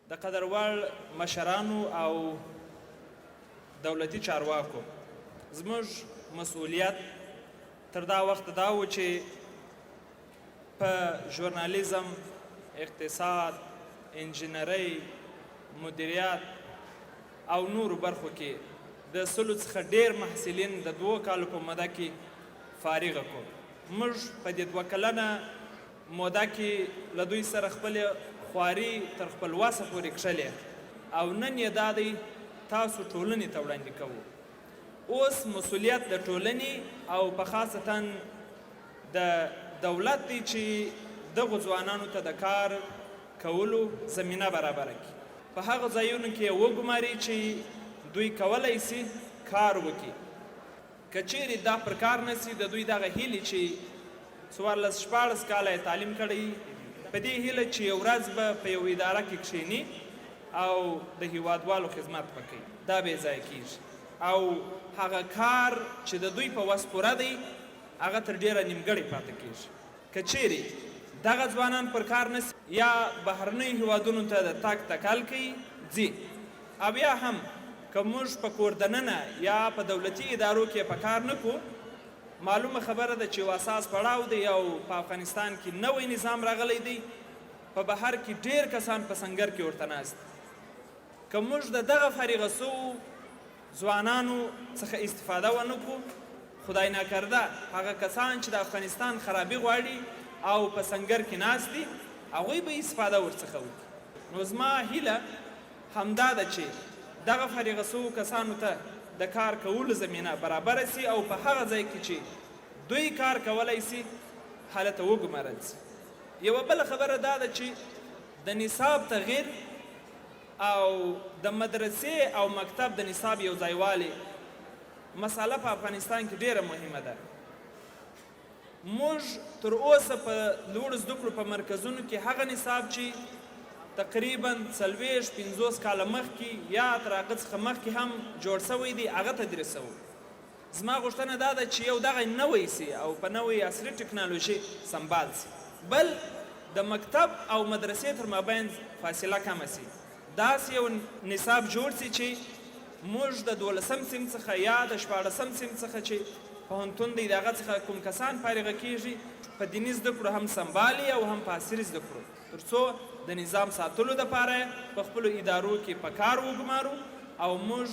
د قدروړ مشرانو او دولتي چارواکو زموږ مسؤلیت تر دا وخت دا و چې په ژورنالیزم، اقتصاد، انجینرۍ، مدیریت او نورو برخو کې د 100 څخه ډېر محصلین د 2 کالو په موده کې فارغه کړو. موږ په دې 2 کلنه موده کې له دوی سره خپلې خواري تر خپل وسه پورې کښلې او نن یې دا دی تاسو ټولنې ته وړاندې کوو. اوس مسؤلیت د ټولنې او په خاصتا د دولت دی چې دغو ځوانانو ته د کار کولو زمینه برابره کړي. په هغه ځایونو کې وګماري چې دوی کولی سي کار وکړي. که چیرې دا پر کار نه سي، د دوی دغه هیلې چې 14-14 کاله یې تعلیم کړی، په دې هیله چې یو ورځ به په یو اداره کې کښېني او د هیوادوالو خدمت به کوي، دا بې ځایه کېږي او هغه کار چې د دوی په وس پوره دی هغه تر ډېره نیمګړی پاتې کېږي. که چیرې دغه ځوانان پر کار نه سي یا بهرنیو هیوادونو ته د تګ تکل کوي ځي، او یا هم که موږ په کور دننه یا په دولتي ادارو کې په کار نه کوو، معلومه خبره ده چې یو اساس پړاو دی او په افغانستان کې نوی نظام راغلی دی. په بهر کې ډېر کسان په سنګر کې ورته ناست دي. که موږ د دغه فارغه سوو ځوانانو څخه استفاده ونه کړو، خدای ناکرده هغه کسان چې د افغانستان خرابي غواړي او په سنګر کې ناست دي هغوی به استفاده ورڅخه وکړي. نو زما هیله همدا ده چې دغه فارغه سوو کسانو ته د کار کولو زمینه برابره سي او په هغه ځای کې چې دوی کار کولی سي هلته وګمارل سي. یوه بله خبره دا ده چې د نصاب تغییر او د مدرسې او مکتب د نصاب یو ځایوالی مسله په افغانستان کې ډیره مهمه ده. موږ تر اوسه په لوړو زده کړو په مرکزونو کې هغه نصاب چې تقریبا 40-50 کاله مخکې یا تر هغه څخه مخکې هم جوړ سوی دی هغه تدریسوو. زما غوښتنه دا ده چې یو دغه نوی سي او په نوی عصري ټکنالوژي سمبال سي، بل د مکتب او مدرسې تر مابین فاصله کمه سي. داسې یو نصاب جوړ سي چې موږ د 12 صنف څخه یا د 14 صنف څخه چې پوهنتون دی د هغه څخه کوم کسان فارغه کېږي په دیني زده کړو هم سمبالي او هم په عصري زده کړو، تر څو د نظام ساتلو دپاره په خپلو ادارو کې په کار وګمارو او موږ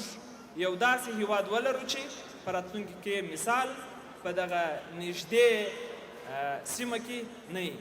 یو داسې هیواد ولرو چې په راتلونکي کې مثال په دغه نږدې سیمه کې نه وي.